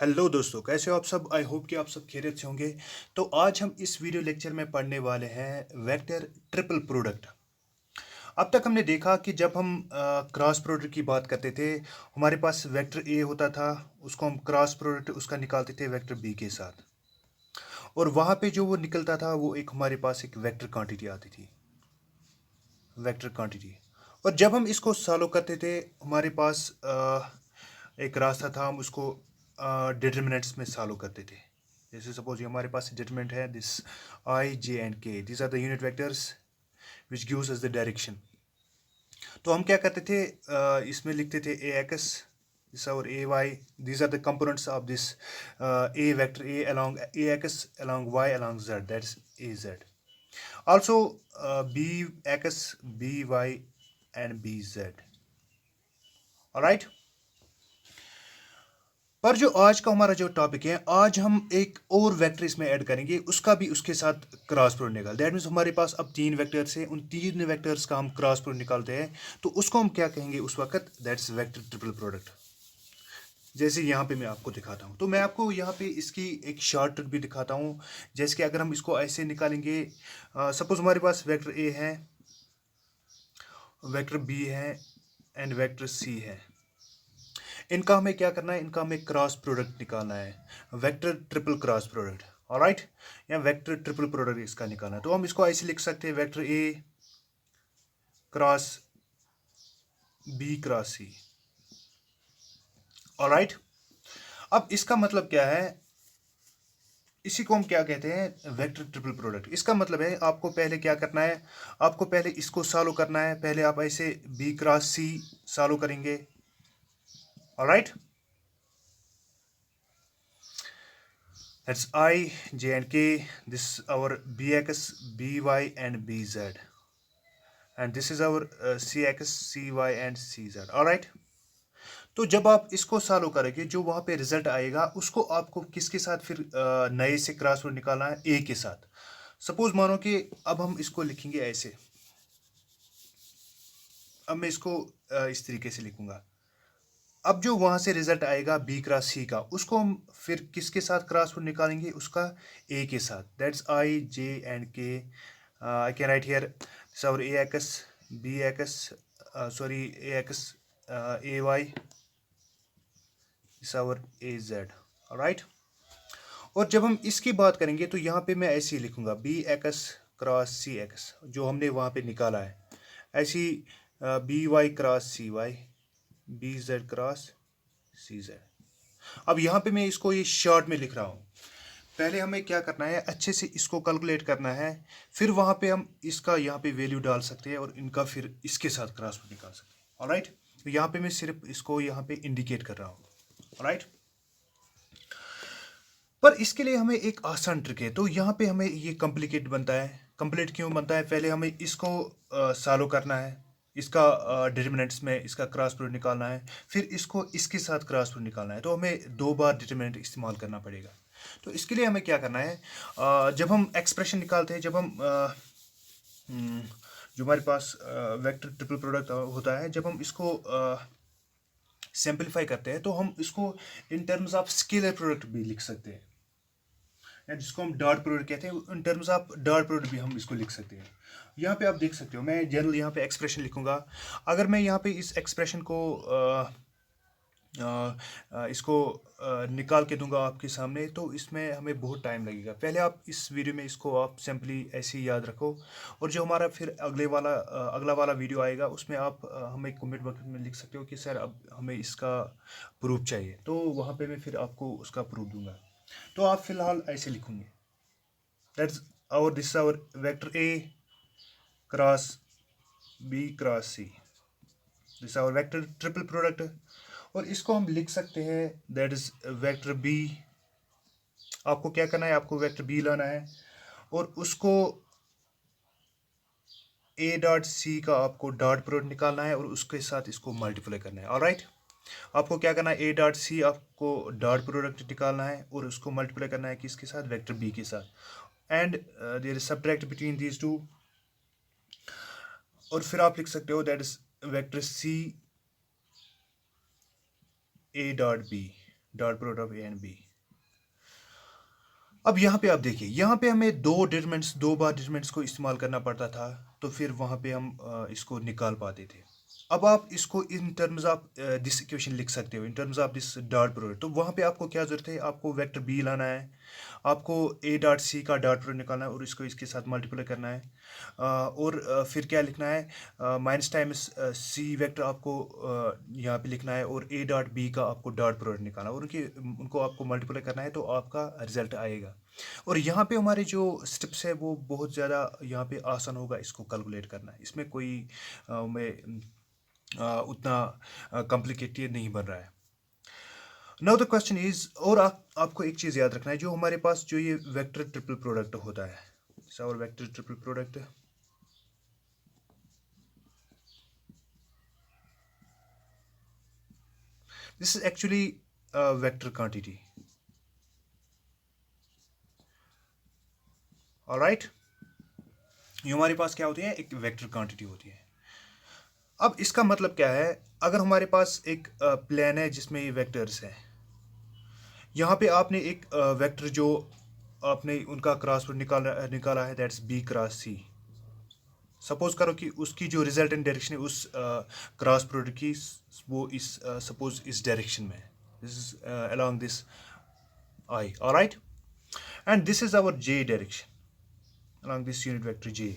Hello दोस्तों, कैसे हो आप सब। आई होप कि आप सब खैरियत से होंगे। तो आज हम इस वीडियो लेक्चर में पढ़ने वाले हैं वेक्टर ट्रिपल प्रोडक्ट। अब तक हमने देखा कि जब हम क्रॉस प्रोडक्ट की बात करते थे, हमारे पास वेक्टर ए होता था, उसको हम क्रॉस प्रोडक्ट उसका निकालते थे वेक्टर बी के साथ, और वहाँ पे जो वो निकलता था वो एक हमारे पास एक वेक्टर क्वांटिटी आती थी, वेक्टर क्वांटिटी। और जब हम इसको सॉल्व करते थे, हमारे पास एक रास्ता था, हम उसको डिटर्मिनेंट्स में सॉल्व करते थे। जैसे सपोज ये हमारे पास डिटर्मिनेंट है, this i j and k, these are the unit vectors which gives us the direction. तो हम क्या करते थे, इसमें लिखते थे ए एक्स दिस और A Y, these are the components of this A vector A along A X along y along z, that's A Z. Also, bx, by, and bz. Alright? पर जो आज का हमारा जो टॉपिक है, आज हम एक और वेक्टर इसमें ऐड करेंगे, उसका भी उसके साथ क्रॉस प्रोडक्ट निकाल। दैट मीन्स हमारे पास अब 3 वेक्टर्स हैं, उन 3 वेक्टर्स का हम क्रॉस प्रोडक्ट निकालते हैं, तो उसको हम क्या कहेंगे उस वक्त, दैट्स वेक्टर ट्रिपल प्रोडक्ट। जैसे यहाँ पे मैं आपको दिखाता हूँ, तो मैं आपको यहाँ पे इसकी एक शॉर्ट ट्रिक भी दिखाता हूँ। जैसे कि अगर हम इसको ऐसे निकालेंगे, सपोज हमारे पास वेक्टर ए है, वेक्टर बी है एंड वेक्टर सी है। इनका हमें क्या करना है, इनका हमें क्रॉस प्रोडक्ट निकालना है, vector triple cross product. Alright, या वेक्टर ट्रिपल प्रोडक्ट इसका निकालना है। तो हम इसको ऐसे लिख सकते हैं, vector a cross b cross c. Alright, अब इसका मतलब क्या है, इसी को हम क्या कहते हैं, वेक्टर ट्रिपल प्रोडक्ट। इसका मतलब है आपको पहले क्या करना है, आपको पहले इसको सॉल्व करना है। पहले आप ऐसे बी क्रॉस सी सॉल्व करेंगे। Alright, that's I, J and K, this is our BX, BY and BZ, and this is our CX, CY and CZ. Alright, तो जब आप इसको सॉल्व करेंगे, जो वहाँ पे रिजल्ट आएगा उसको आपको किसके साथ फिर नए से क्रॉस प्रोडक्ट निकालना है, ए के साथ। सपोज मानो कि अब हम इसको लिखेंगे ऐसे, अब मैं इसको इस तरीके से लिखूंगा। अब जो वहाँ से रिजल्ट आएगा बी क्रॉस सी का, उसको हम फिर किसके साथ क्रॉस प्रोडक्ट निकालेंगे, उसका ए के साथ। That's I j and k. I can write here sorry a x b x, sorry a x a y sorry a z. Right, और जब हम इसकी बात करेंगे तो यहाँ पे मैं ऐसे ही लिखूंगा, बी एक्स क्रॉस सी एक्स जो हमने वहाँ पे निकाला है, ऐसी बी वाई क्रॉस सी वाई, बी जेड क्रॉस सी जेड। अब यहाँ पे मैं इसको ये शॉर्ट में लिख रहा हूँ। पहले हमें क्या करना है, अच्छे से इसको कैलकुलेट करना है, फिर वहाँ पे हम इसका यहाँ पे वैल्यू डाल सकते हैं और इनका फिर इसके साथ क्रॉस निकाल सकते हैं। ऑलराइट, तो यहाँ पे मैं सिर्फ इसको यहाँ पे इंडिकेट कर रहा हूँ। ऑलराइट, पर इसके लिए हमें एक आसान ट्रिक है। तो यहाँ पे हमें ये कॉम्प्लिकेट बनता है। कॉम्प्लिकेट क्यों बनता है, पहले हमें इसको सॉल्व करना है, इसका डिटर्मिनेंट्स में इसका क्रॉस प्रोडक्ट निकालना है, फिर इसको इसके साथ क्रॉस प्रोडक्ट निकालना है। तो हमें 2 बार डिटर्मिनेंट इस्तेमाल करना पड़ेगा। तो इसके लिए हमें क्या करना है, जब हम एक्सप्रेशन निकालते हैं, जब हम जो हमारे पास वेक्टर ट्रिपल प्रोडक्ट होता है, जब हम इसको सिंपलीफाई करते हैं, तो हम इसको in terms of scalar product भी लिख सकते हैं, या जिसको हम डॉट प्रोडक्ट कहते हैं, in terms of dot product भी हम इसको लिख सकते हैं। यहाँ पे आप देख सकते हो, मैं जनरल यहाँ पे एक्सप्रेशन लिखूंगा। अगर मैं यहाँ पे इस एक्सप्रेशन को इसको निकाल के दूंगा आपके सामने, तो इसमें हमें बहुत टाइम लगेगा। पहले आप इस वीडियो में इसको आप सिंपली ऐसे ही याद रखो, और जो हमारा फिर अगला वाला वीडियो आएगा, उसमें आप हमें कमेंट बॉक्स में लिख सकते हो कि सर अब हमें इसका प्रूफ चाहिए, तो वहाँ पे मैं फिर आपको उसका प्रूफ दूंगा। तो आप फिलहाल ऐसे लिखोगे, that's our this our vector a cross b cross c, this our vector triple product. और इसको हम लिख सकते हैं, दैट इज वेक्टर बी। आपको क्या करना है, आपको वेक्टर बी लाना है और उसको ए डॉट सी का आपको डॉट प्रोडक्ट निकालना है और उसके साथ इसको मल्टीप्लाई करना है। ऑलराइट, आपको क्या करना है, ए डॉट सी आपको डॉट प्रोडक्ट निकालना है और उसको मल्टीप्लाई करना है किसके साथ, वेक्टर बी के साथ, and there is subtract between these two. और फिर आप लिख सकते हो, that is vector c a dot b. Dot product of a and b. अब यहाँ पे आप देखिए, यहाँ पे हमें दो बार डिटरमिनेंट्स को इस्तेमाल करना पड़ता था, तो फिर वहाँ पे हम इसको निकाल पाते थे। अब आप इसको in terms of this equation लिख सकते हो, in terms of this dot product. तो वहाँ पे आपको क्या जरूरत है, आपको वेक्टर बी लाना है, आपको ए डॉट सी का डॉट प्रोडक्ट निकालना है और इसको इसके साथ मल्टीप्लाई करना है। और फिर क्या लिखना है, माइनस टाइम्स सी वेक्टर आपको यहाँ पे लिखना है, और ए डॉट बी का आपको डॉट प्रोडक्ट निकालना है, और उनको आपको मल्टीप्लाई करना है, तो आपका रिजल्ट आएगा। और यहाँ पे हमारे जो स्टेप्स है वो बहुत ज़्यादा यहाँ पे आसान होगा इसको कैलकुलेट करना। इसमें कोई उतना कॉम्प्लिकेटेड नहीं बन रहा है। नाउ द क्वेश्चन इज, और आपको एक चीज़ याद रखना है, जो हमारे पास जो ये वेक्टर ट्रिपल प्रोडक्ट होता है, और vector triple product, this is actually vector quantity. Alright, ये हमारे पास क्या होती है, एक वेक्टर क्वांटिटी होती है। अब इसका मतलब क्या है, अगर हमारे पास एक प्लेन है जिसमें ये वेक्टर्स हैं, यहाँ पे आपने एक वेक्टर जो आपने उनका क्रॉस प्रोडक्ट निकाला है, that's b cross c. Suppose करो कि उसकी जो रिजल्टेंट डायरेक्शन है उस क्रॉस प्रोडक्ट की, वो इस सपोज इस डायरेक्शन में, this is along this i, alright, and this is our j direction along this unit vector j.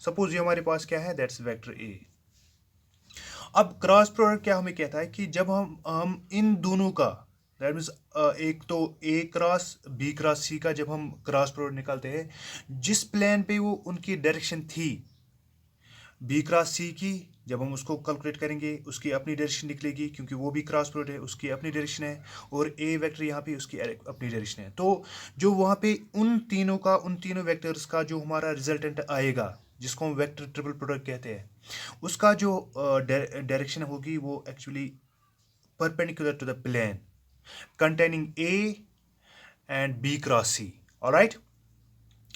Suppose ये हमारे पास क्या है, दैट्स वेक्टर ए। अब क्रॉस प्रोडक्ट क्या हमें कहता है कि जब हम इन दोनों का, दैट मीन्स एक तो ए क्रॉस बी क्रॉस सी का जब हम क्रॉस प्रोडक्ट निकालते हैं, जिस प्लेन पे वो उनकी डायरेक्शन थी बी क्रॉस सी की, जब हम उसको कैलकुलेट करेंगे उसकी अपनी डायरेक्शन निकलेगी, क्योंकि वो भी क्रॉस प्रोडक्ट है, उसकी अपनी डायरेक्शन है, और ए वेक्टर यहाँ पे उसकी अपनी डायरेक्शन है। तो जो वहाँ पे उन तीनों वेक्टर्स का जो हमारा रिजल्टेंट आएगा, जिसको हम वेक्टर ट्रिपल प्रोडक्ट कहते हैं, उसका जो डायरेक्शन होगी वो actually perpendicular to the plane containing A and B cross C, alright।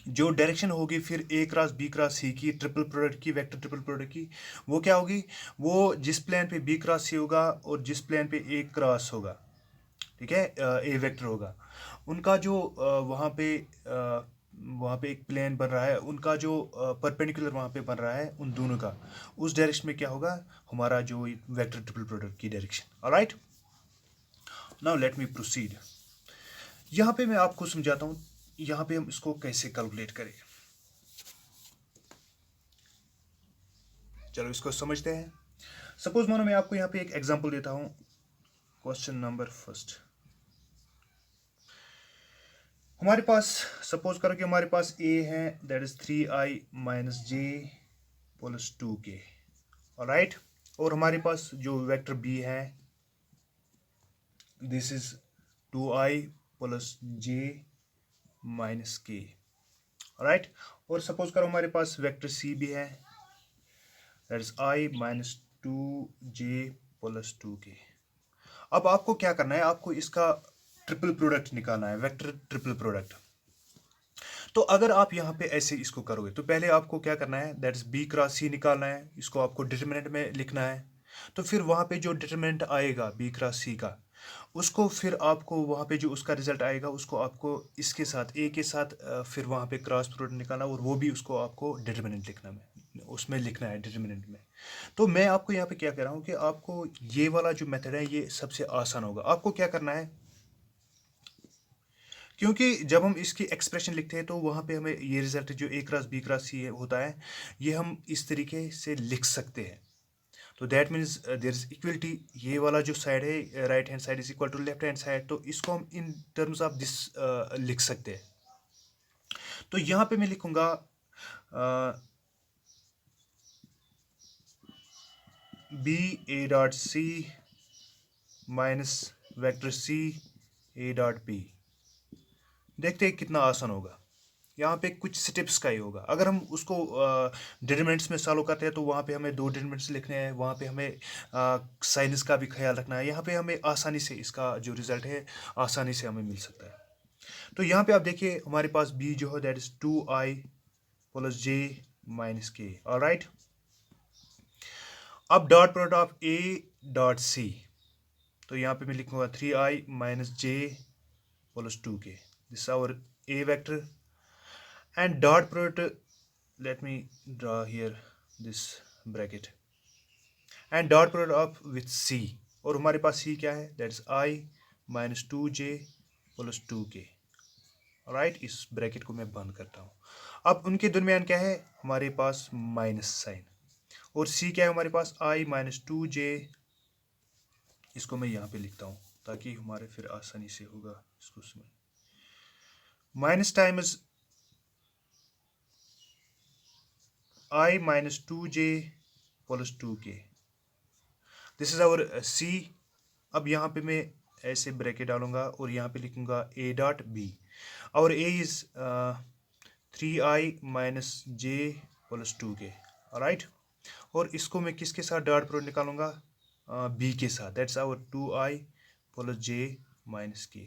जो डायरेक्शन होगी फिर a cross b cross c की ट्रिपल प्रोडक्ट की, वेक्टर ट्रिपल प्रोडक्ट की, वो क्या होगी, वो जिस प्लेन पे बी क्रॉस सी होगा और जिस प्लेन पे ए क्रॉस होगा, ठीक है, ए वेक्टर होगा, उनका जो वहाँ पे एक प्लेन बन रहा है, उनका जो परपेंडिकुलर वहाँ पे बन रहा है उन दोनों का, उस डायरेक्शन में क्या होगा, हमारा जो वेक्टर ट्रिपल प्रोडक्ट की direction. Alright, now let me proceed. यहाँ पे मैं आपको समझाता हूँ यहाँ पे हम इसको कैसे कैलकुलेट करें। चलो इसको समझते हैं। सपोज मानो मैं आपको यहाँ पे एक एग्जांपल देता हूँ। क्वेश्चन नंबर फर्स्ट, हमारे पास सपोज करो कि हमारे पास ए है, that is 3i minus J plus 2k, alright, और हमारे पास जो वेक्टर बी है, this is 2i plus J minus के, राइट। और सपोज करो हमारे पास वेक्टर सी भी है, that is i minus 2j plus 2k। अब आपको क्या करना है, आपको इसका ट्रिपल प्रोडक्ट निकालना है, वेक्टर ट्रिपल प्रोडक्ट। तो अगर आप यहाँ पे ऐसे इसको करोगे तो पहले आपको क्या करना है, दैट इज बी क्रॉस सी निकालना है, इसको आपको डिटरमिनेंट में लिखना है। तो फिर वहाँ पे जो डिटरमिनेंट आएगा बी क्रॉस सी का, उसको फिर आपको वहाँ पे जो उसका रिजल्ट आएगा उसको आपको इसके साथ ए के साथ फिर वहाँ पे क्रॉस प्रोडक्ट निकालना, और वो भी उसको आपको डिटरमिनेंट लिखना में उसमें लिखना है डिटरमिनेंट में। तो मैं आपको यहाँ पे क्या कह रहा हूँ कि आपको ये वाला जो मेथड है ये सबसे आसान होगा। आपको क्या करना है, क्योंकि जब हम इसकी एक्सप्रेशन लिखते हैं तो वहाँ पे हमें ये रिजल्ट जो ए क्रॉस बी क्रॉस सी होता है, ये हम इस तरीके से लिख सकते हैं। तो that means there is equality, ये वाला जो साइड है right hand side is equal to left hand side, तो इसको हम इन टर्म्स ऑफ दिस लिख सकते हैं। तो यहाँ पे मैं लिखूंगा b a dot c minus vector c a dot b. देखते हैं कितना आसान होगा। यहाँ पे कुछ स्टेप्स का ही होगा। अगर हम उसको डिटरमिनेंट्स में सॉल्व करते हैं तो वहाँ पे हमें दो डिटरमिनेंट्स लिखने हैं, वहाँ पे हमें साइंस का भी ख्याल रखना है। यहाँ पे हमें आसानी से इसका जो रिजल्ट है आसानी से हमें मिल सकता है। तो यहाँ पे आप देखिए हमारे पास बी जो है that is 2i plus J minus K, alright. अब dot product of A dot C, तो यहाँ पे मैं लिखूँगा 3i minus J plus 2k. This is our A vector and dot product. Let me draw here this bracket and dot product of with C. और हमारे पास C क्या है, that is i minus 2j plus 2k. Right, इस bracket को मैं बंद करता हूँ. अब उनके दरमियान क्या है, हमारे पास माइनस साइन. और सी क्या है हमारे पास, i माइनस 2j. इसको मैं यहाँ पे लिखता हूँ ताकि हमारे फिर आसानी से होगा इसको समझ. Minus times i minus 2j plus 2k. This is our c. अब यहाँ पे मैं ऐसे ब्रैकेट डालूंगा और यहाँ पे लिखूंगा a डॉट b. और a is 3i minus j plus 2k. Right, और इसको मैं किसके साथ डॉट प्रोडक्ट निकालूंगा, b के साथ. That's our 2i plus j minus k.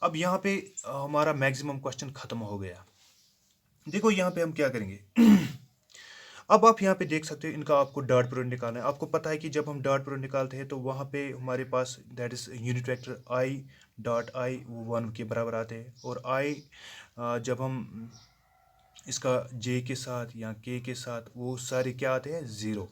अब यहाँ पे हमारा मैक्सिमम क्वेश्चन खत्म हो गया. देखो यहाँ पे हम क्या करेंगे. अब आप यहाँ पे देख सकते हो, इनका आपको डॉट प्रोडक्ट निकालना है. आपको पता है कि जब हम डॉट प्रोडक्ट निकालते हैं तो वहाँ पे हमारे पास that is unit vector i dot i वो 1 के बराबर आते हैं. और i जब हम इसका j के साथ या k के साथ वो सारे क्या आते हैं, 0.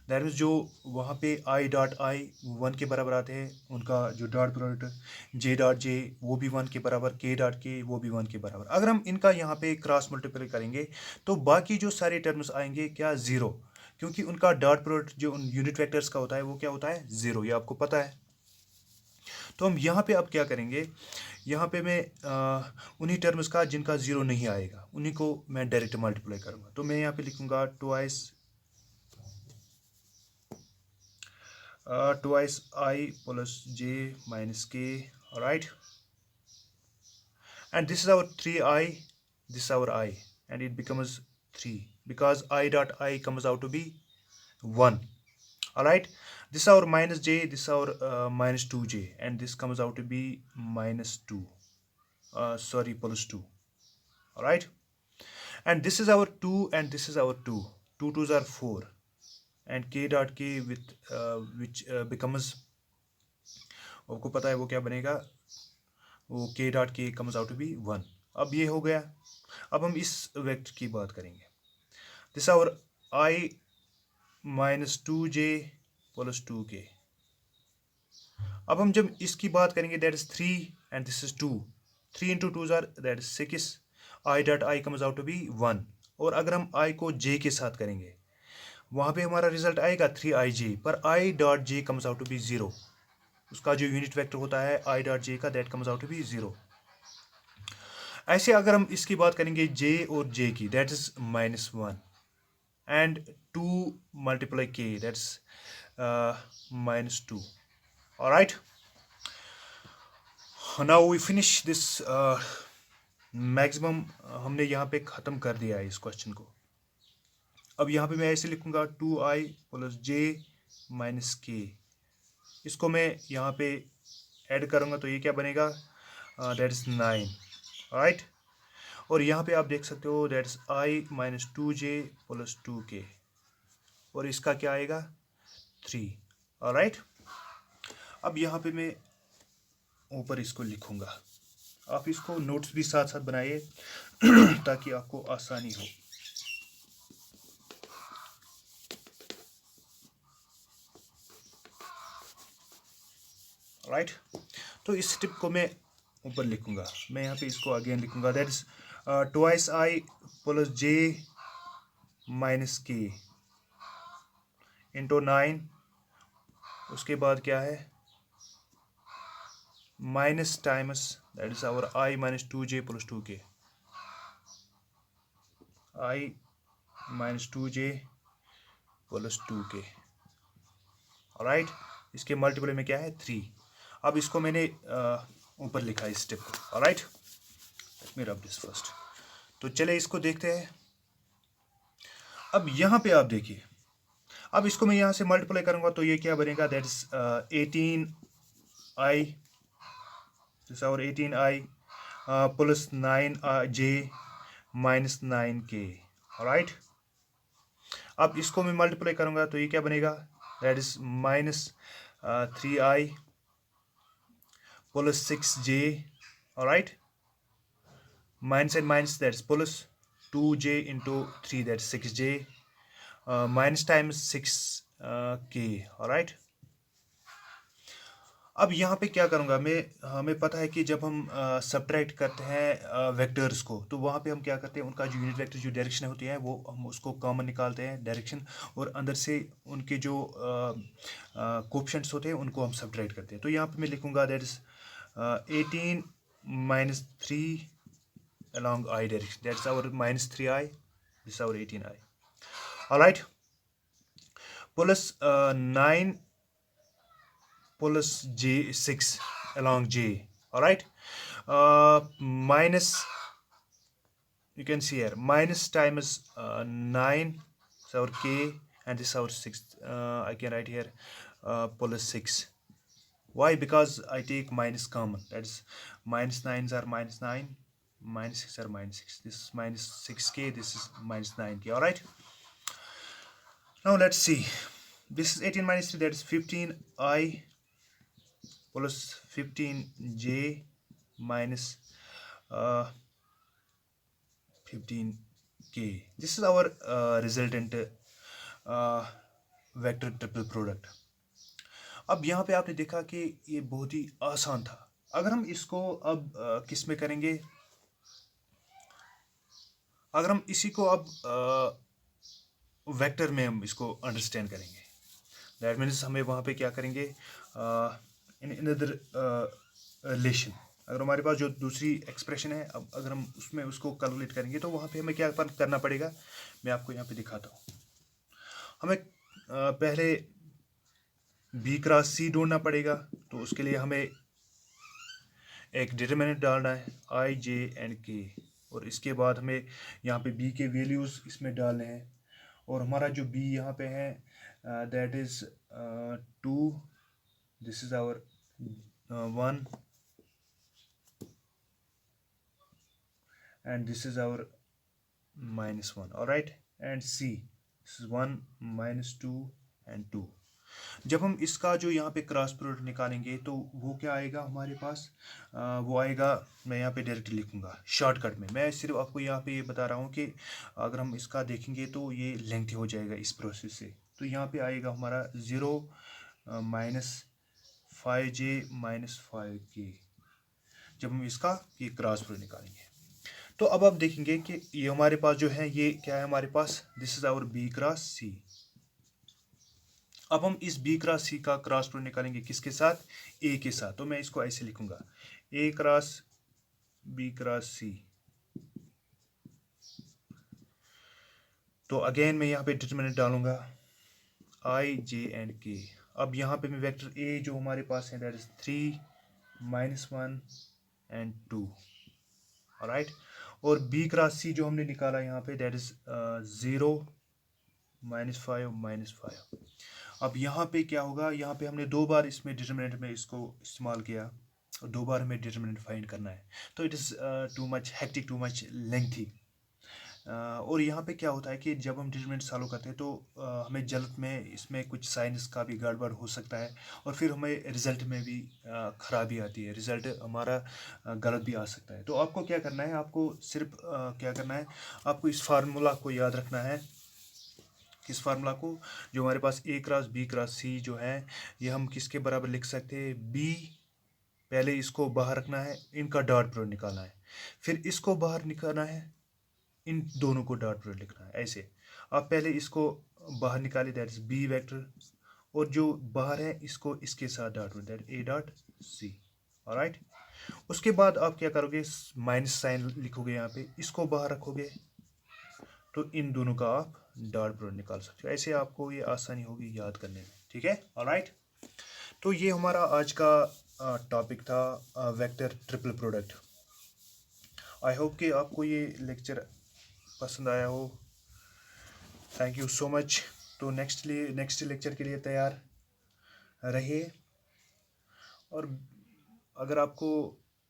दैट मीन्स जो वहाँ पे i डॉट i 1 के बराबर आते हैं, उनका जो dot product j dot j वो भी 1 के बराबर, k डॉट k वो भी 1 के बराबर. अगर हम इनका यहाँ पे क्रॉस मल्टीप्लाई करेंगे तो बाकी जो सारे टर्म्स आएंगे क्या, 0. क्योंकि उनका डॉट प्रोडक्ट जो उन यूनिट वेक्टर्स का होता है वो क्या होता है, 0. ये आपको पता है. तो हम यहाँ पे अब क्या करेंगे, यहाँ पे मैं उन्हीं टर्म्स का जिनका 0 नहीं आएगा उन्हीं को मैं डायरेक्ट मल्टीप्लाई करूँगा. तो मैं यहाँ पे लिखूँगा twice I plus j minus k. Alright, and this is our 3i, this is our I, and it becomes 3 because I dot I comes out to be 1. Alright, this is our minus j, this is our minus 2j, and this comes out to be minus 2, plus 2. Alright, and this is our 2 and this is our 2. 2 2s are 4 and k dot k with which becomes, आपको पता है वो क्या बनेगा, वो k dot k comes out to be 1. अब ये हो गया. अब हम इस वेक्टर की बात करेंगे. This our i minus 2j plus 2k. अब हम जब इसकी बात करेंगे, that is 3 and this is 2. 3 into 2 जार that is 6. i dot i comes out to be 1. और अगर हम i को j के साथ करेंगे वहाँ पे हमारा रिजल्ट आएगा 3ij, पर i dot j comes out to be 0. उसका जो यूनिट वेक्टर होता है i डॉट j का, that comes out to be 0. ऐसे अगर हम इसकी बात करेंगे j और j की, that is minus 1 and 2 multiply k, that's minus 2. Alright, now we finish this maximum. हमने यहाँ पे ख़त्म कर दिया है इस क्वेश्चन को. अब यहाँ पे मैं ऐसे लिखूँगा 2i plus j minus k. इसको मैं यहाँ पे ऐड करूँगा तो ये क्या बनेगा, दैट इज़ 9. राइट, और यहाँ पे आप देख सकते हो that is i minus 2j plus 2k. और इसका क्या आएगा, 3. राइट, अब यहाँ पे मैं ऊपर इसको लिखूँगा. आप इसको नोट्स भी साथ साथ बनाइए ताकि आपको आसानी हो. राइट, तो इस स्टेप को मैं ऊपर लिखूँगा. मैं यहाँ पे इसको अगेन लिखूँगा, that is twice i plus j minus k into 9. उसके बाद क्या है, minus times that is our i minus 2j plus 2k. i minus 2j plus 2k. Right, इसके मल्टीप्लाई में क्या है, 3. अब इसको मैंने ऊपर लिखा इस स्टेप को. Right, let me rub this first. तो चले इसको देखते हैं. अब यहाँ पे आप देखिए, अब इसको मैं यहाँ से मल्टीप्लाई करूँगा तो ये क्या बनेगा, दैट इज 18i, दिस और 18i plus 9j minus 9k. Right, अब इसको मैं मल्टीप्लाई करूँगा तो ये क्या बनेगा, that is minus 3i plus 6j. All right, minus and minus, that's plus 2j into 3, that's 6j, minus times 6k. all right, अब यहाँ पे क्या करूँगा मैं, हमें पता है कि जब हम सब्ट्रैक्ट करते हैं वेक्टर्स को, तो वहाँ पे हम क्या करते हैं, उनका जो यूनिट वेक्टर जो डायरेक्शन होती है वो हम उसको कॉमन निकालते हैं डायरेक्शन, और अंदर से उनके जो कोफिशिएंट्स होते हैं उनको हम सब्ट्रैक्ट करते हैं। तो यहाँ पे मैं लिखूँगा that is 18 minus 3 along I direction, that's our minus 3i, this is our 18i. all right, plus 9 plus j 6 along j. all right, minus, you can see here, minus times 9 is our k, and this is our 6, I can write here plus 6. Why? Because I take minus common, that's minus 9s are minus 9, minus 6 are minus 6, this is minus 6k, this is minus 9k. all right, now let's see, this is 18 minus 3, that is 15i plus 15j minus 15k. this is our resultant vector triple product. अब यहाँ पे आपने देखा कि ये बहुत ही आसान था। अगर हम इसको अब किस में करेंगे, अगर हम इसी को अब वेक्टर में हम इसको अंडरस्टैंड करेंगे, दैट मीन्स हमें वहाँ पे क्या करेंगे, इन अनदर रिलेशन, अगर हमारे पास जो दूसरी एक्सप्रेशन है, अब अगर हम उसमें उसको कैलकुलेट करेंगे तो वहाँ पे हमें क्या करना पड़ेगा, मैं आपको यहाँ पे दिखाता हूँ। हमें पहले b क्रॉस c ढूंढना पड़ेगा, तो उसके लिए हमें एक डिटरमिनेंट डालना है i, j एंड k, और इसके बाद हमें यहाँ पे b के वैल्यूज़ इसमें डालने हैं, और हमारा जो b यहाँ पे है that is 2, this is our 1 and this is our minus 1. all right, and c, this is 1 minus 2 and 2. जब हम इसका जो यहाँ पे क्रॉस प्रोडक्ट निकालेंगे तो वो क्या आएगा हमारे पास, वो आएगा, मैं यहाँ पे डायरेक्ट लिखूँगा शॉर्टकट में। मैं सिर्फ आपको यहाँ पे ये बता रहा हूँ कि अगर हम इसका देखेंगे तो ये लेंथी हो जाएगा इस प्रोसेस से। तो यहाँ पे आएगा हमारा 0 माइनस 5j माइनस 5k, जब हम इसका ये क्रॉस प्रोडक्ट निकालेंगे। तो अब आप देखेंगे कि ये हमारे पास जो है, ये क्या है हमारे पास, this is our b cross c। अब हम इस b क्रॉस c का क्रॉस प्रोडक्ट निकालेंगे किसके साथ, a के साथ। तो मैं इसको ऐसे लिखूंगा a cross b cross c। तो अगेन मैं यहाँ पे डिटरमिनेंट डालूंगा i, j एंड k। अब यहाँ पे मैं वेक्टर a जो हमारे पास है that is 3 minus 1 and 2। Alright, और b क्रॉस c जो हमने निकाला यहाँ पे दैट इज 0 माइनस 5 माइनस 5। अब यहाँ पे क्या होगा, यहाँ पे हमने 2 बार इसमें डिटरमिनेंट में इसको इस्तेमाल किया, और 2 बार हमें डिटरमिनेंट फाइंड करना है। तो it is too much hectic, too much lengthy. और यहाँ पे क्या होता है कि जब हम डिटरमिनेंट सॉल्व करते हैं तो हमें जल्द में इसमें कुछ साइंस का भी गड़बड़ हो सकता है, और फिर हमें रिज़ल्ट में भी ख़राबी आती है, रिज़ल्ट हमारा गलत भी आ सकता है। तो आपको क्या करना है, आपको सिर्फ क्या करना है, आपको इस फार्मूला को याद रखना है। किस फार्मूला को, जो हमारे पास a cross b cross c जो है, ये हम किसके बराबर लिख सकते हैं, b, पहले इसको बाहर रखना है, इनका डॉट प्रोडक्ट निकालना है, फिर इसको बाहर निकालना है, इन दोनों को डॉट प्रोडक्ट लिखना है। ऐसे आप पहले इसको बाहर निकाले, दैट इज b वेक्टर, और जो बाहर है इसको इसके साथ dot product, that a dot c। Alright, उसके बाद आप क्या करोगे, माइनस साइन लिखोगे यहाँ पे, इसको बाहर रखोगे, तो इन दोनों का आप डॉट प्रोडक्ट निकाल सकते हो। ऐसे आपको ये आसानी होगी याद करने में, ठीक है। ऑलराइट, तो ये हमारा आज का टॉपिक था vector triple product. I hope कि आपको ये लेक्चर पसंद आया हो। Thank you so much. तो नेक्स्ट लेक्चर के लिए तैयार रहिए, और अगर आपको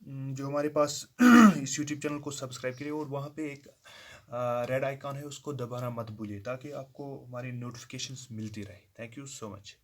जो हमारे पास इस यूट्यूब चैनल को सब्सक्राइब करिए, और वहाँ पे एक रेड आइकॉन है, उसको दबाना मत भूलिए, ताकि आपको हमारी नोटिफिकेशंस मिलती रहे। Thank you so much.